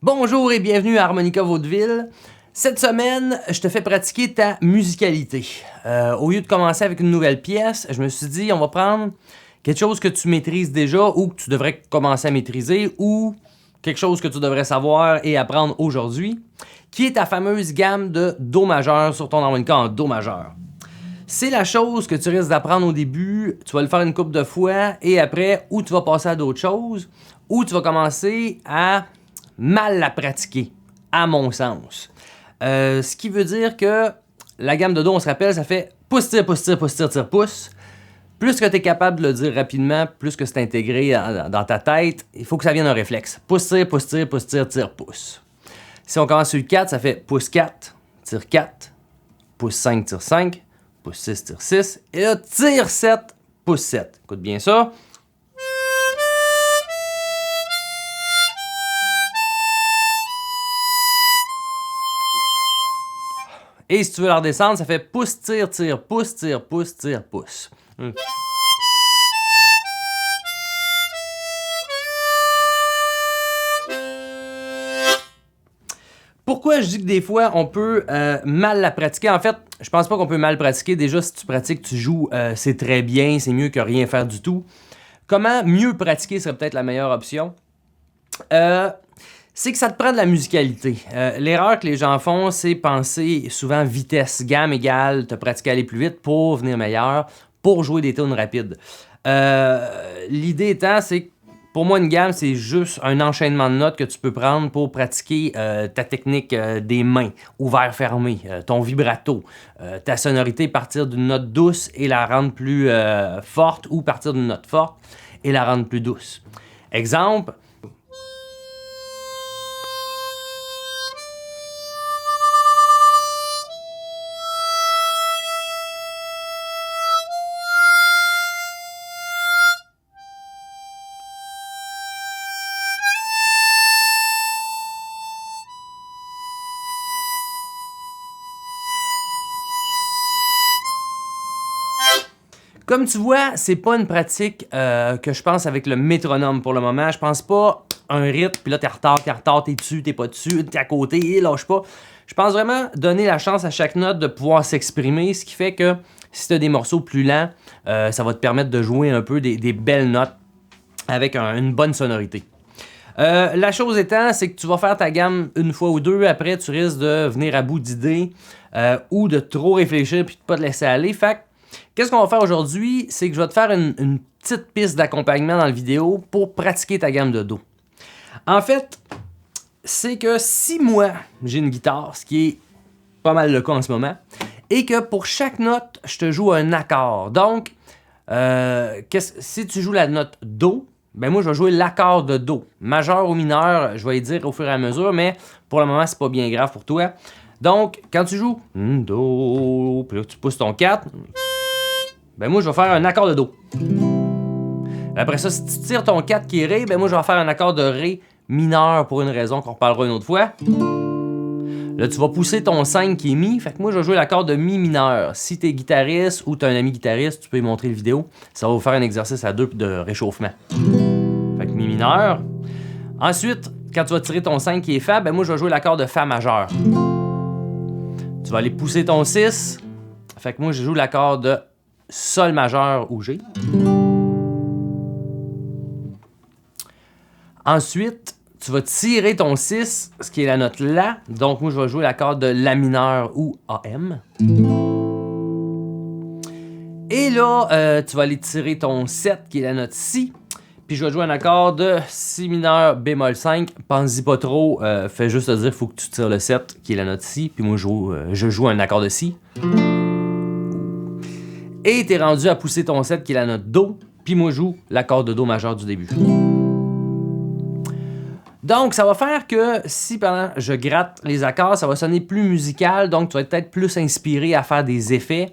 Bonjour et bienvenue à Harmonica Vaudeville. Cette semaine, je te fais pratiquer ta musicalité. Au lieu de commencer avec une nouvelle pièce, je me suis dit, on va prendre quelque chose que tu maîtrises déjà ou que tu devrais commencer à maîtriser ou quelque chose que tu devrais savoir et apprendre aujourd'hui, qui est ta fameuse gamme de Do majeur sur ton harmonica en Do majeur. C'est la chose que tu risques d'apprendre au début, tu vas le faire une couple de fois et après, ou tu vas passer à d'autres choses, ou tu vas commencer à mal la pratiquer, à mon sens. Ce qui veut dire que la gamme de Do, on se rappelle, ça fait pouce-tire, pouce-tire, pouce-tire, tire-pouce. Plus que tu es capable de le dire rapidement, plus que c'est intégré dans ta tête, il faut que ça vienne un réflexe. Pouce-tire, pouce-tire, pouce-tire, tire-pouce. Si on commence sur le 4, ça fait pouce-4, tire-4, pouce-5, tire-5, pouce-6, tire-6, et là, tire-7, pouce-7. Écoute bien ça. Et si tu veux la redescendre, ça fait pouce, tire, tire, pouce, tire, pouce, tire, pouce. Pourquoi je dis que des fois on peut mal la pratiquer? En fait, je pense pas qu'on peut mal pratiquer. Déjà, si tu pratiques, tu joues, c'est très bien, c'est mieux que rien faire du tout. Comment mieux pratiquer serait peut-être la meilleure option? C'est que ça te prend de la musicalité. L'erreur que les gens font, c'est penser souvent vitesse, gamme égale, te pratiquer à aller plus vite pour venir meilleur, pour jouer des tunes rapides. L'idée étant, c'est que pour moi, une gamme, c'est juste un enchaînement de notes que tu peux prendre pour pratiquer ta technique des mains, ouvert-fermé, ton vibrato, ta sonorité, partir d'une note douce et la rendre plus forte, ou partir d'une note forte et la rendre plus douce. Exemple. Comme tu vois, c'est pas une pratique que je pense avec le métronome pour le moment. Je pense pas un rythme, puis là t'es en retard, t'es dessus, t'es pas dessus, t'es à côté, lâche pas. Je pense vraiment donner la chance à chaque note de pouvoir s'exprimer, ce qui fait que si t'as des morceaux plus lents, ça va te permettre de jouer un peu des belles notes avec une bonne sonorité. La chose étant, c'est que tu vas faire ta gamme une fois ou deux, après tu risques de venir à bout d'idées ou de trop réfléchir puis de pas te laisser aller. Fait que, qu'est-ce qu'on va faire aujourd'hui? C'est que je vais te faire une petite piste d'accompagnement dans la vidéo pour pratiquer ta gamme de Do. En fait, c'est que si moi, j'ai une guitare, ce qui est pas mal le cas en ce moment, et que pour chaque note, je te joue un accord. Donc, si tu joues la note Do, ben moi, je vais jouer l'accord de Do. Majeur ou mineur, je vais y dire au fur et à mesure, mais pour le moment, c'est pas bien grave pour toi. Donc, quand tu joues Do, puis là, tu pousses ton 4, ben moi, je vais faire un accord de Do. Après ça, si tu tires ton 4 qui est Ré, ben moi, je vais faire un accord de Ré mineur pour une raison qu'on reparlera une autre fois. Là, tu vas pousser ton 5 qui est Mi, fait que moi, je vais jouer l'accord de Mi mineur. Si t'es guitariste ou t'as un ami guitariste, tu peux lui montrer la vidéo. Ça va vous faire un exercice à deux de réchauffement. Fait que Mi mineur. Ensuite, quand tu vas tirer ton 5 qui est Fa, ben moi, je vais jouer l'accord de Fa majeur. Tu vas aller pousser ton 6. Fait que moi, je joue l'accord de Sol majeur ou G. Ensuite, tu vas tirer ton 6, ce qui est la note La. Donc, moi, je vais jouer l'accord de La mineur ou AM. Et là, tu vas aller tirer ton 7, qui est la note Si. Puis, je vais jouer un accord de Si mineur bémol 5. Pense-y pas trop. Fais juste te dire qu'il faut que tu tires le 7, qui est la note Si. Puis, moi, je joue un accord de Si. Et t'es rendu à pousser ton 7 qui est la note Do, puis moi je joue l'accord de Do majeur du début. Donc ça va faire que si pendant je gratte les accords, ça va sonner plus musical, donc tu vas être peut-être plus inspiré à faire des effets.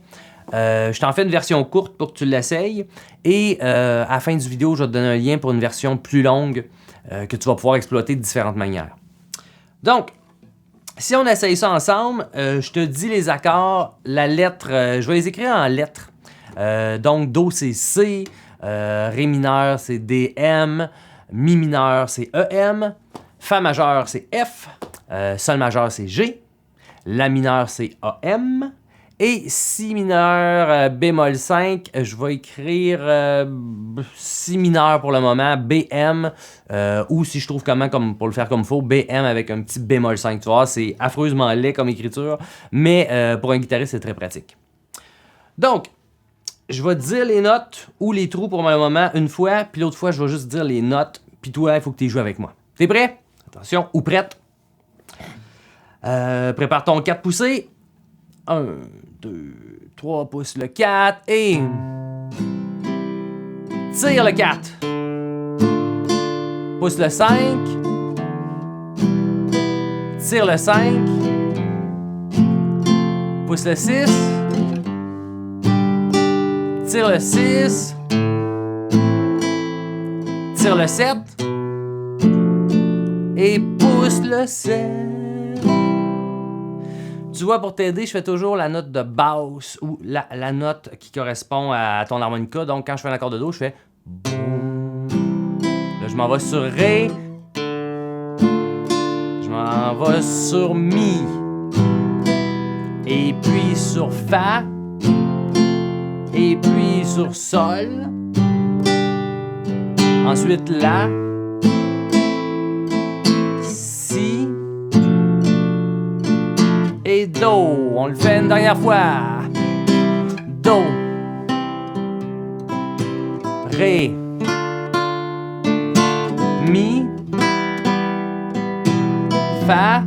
Je t'en fais une version courte pour que tu l'essayes, et à la fin du vidéo, je vais te donner un lien pour une version plus longue que tu vas pouvoir exploiter de différentes manières. Donc, si on essaye ça ensemble, je te dis les accords, la lettre, je vais les écrire en lettres. Donc, Do, c'est C, Ré mineur, c'est DM, Mi mineur, c'est EM, Fa majeur, c'est F. Sol majeur, c'est G. La mineur, c'est AM. Et si mineur, bémol 5, je vais écrire si mineur pour le moment, BM, ou si je trouve comment, comme, pour le faire comme il faut, BM avec un petit bémol 5. Tu vois, c'est affreusement laid comme écriture, mais pour un guitariste, c'est très pratique. Donc, je vais te dire les notes ou les trous pour le moment une fois, puis l'autre fois, je vais juste dire les notes, puis toi, il faut que tu joues avec moi. T'es prêt? Attention, ou prête? Prépare ton 4 poussées. 1, 2, 3 pouces le 4 et... Tire le 4. Pousse le 5. Tire le 5. Pousse le 6. Tire le 6. Tire le 7. Et pousse le 7. Tu vois, pour t'aider, je fais toujours la note de basse ou la note qui correspond à ton harmonica. Donc, quand je fais un accord de Do, je fais boum. Là, je m'en vais sur Ré. Je m'en vais sur Mi. Et puis sur Fa. Et puis sur Sol. Ensuite, La. Si. Et Do. On le fait une dernière fois. Do. Ré. Mi. Fa.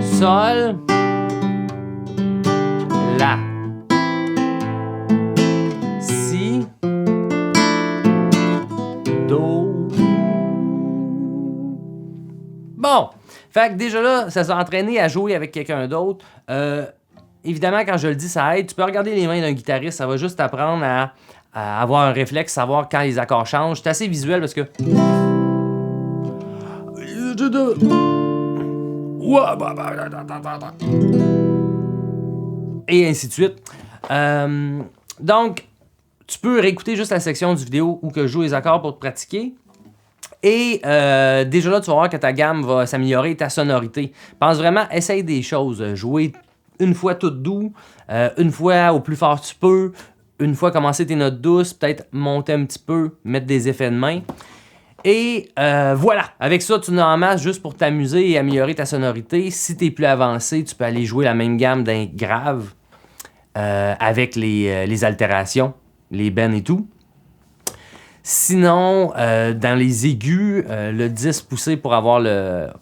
Sol. La. Si. Do. Bon. Fait que déjà là, ça s'est entraîné à jouer avec quelqu'un d'autre. Évidemment, quand je le dis, ça aide. Tu peux regarder les mains d'un guitariste, ça va juste t'apprendre à avoir un réflexe, savoir quand les accords changent. C'est assez visuel parce que... Et ainsi de suite. Donc, tu peux réécouter juste la section du vidéo où que je joue les accords pour te pratiquer. Et déjà là, tu vas voir que ta gamme va s'améliorer, ta sonorité. Pense vraiment, essaye des choses. Jouer une fois tout doux, une fois au plus fort tu peux, une fois commencer tes notes douces, peut-être monter un petit peu, mettre des effets de main. Et voilà, avec ça, tu n'en masse juste pour t'amuser et améliorer ta sonorité. Si tu es plus avancé, tu peux aller jouer la même gamme d'un grave avec les altérations, les bends et tout. Sinon, dans les aigus, le 10 poussé pour avoir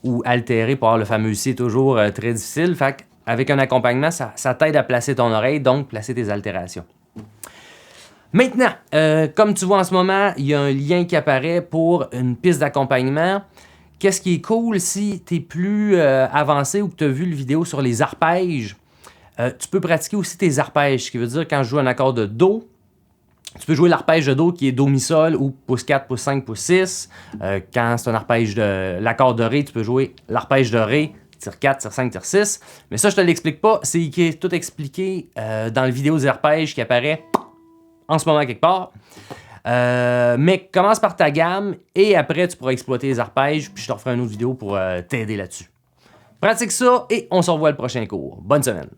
ou altéré pour avoir le fameux Si est toujours très difficile. Fait qu'avec un accompagnement, ça t'aide à placer ton oreille, donc placer tes altérations. Maintenant, comme tu vois en ce moment, il y a un lien qui apparaît pour une piste d'accompagnement. Qu'est-ce qui est cool si tu es plus avancé ou que tu as vu le vidéo sur les arpèges, tu peux pratiquer aussi tes arpèges, ce qui veut dire quand je joue un accord de Do, tu peux jouer l'arpège de Do qui est Do, Mi, Sol ou pouce 4, pouce 5, pouce 6. Quand c'est un arpège de l'accord de Ré, tu peux jouer l'arpège de Ré, tire 4, tire 5, tire 6. Mais ça, je te l'explique pas, c'est tout expliqué dans le vidéo des arpèges qui apparaît en ce moment quelque part. Mais commence par ta gamme et après, tu pourras exploiter les arpèges, puis je te referai une autre vidéo pour t'aider là-dessus. Pratique ça et on se revoit le prochain cours. Bonne semaine!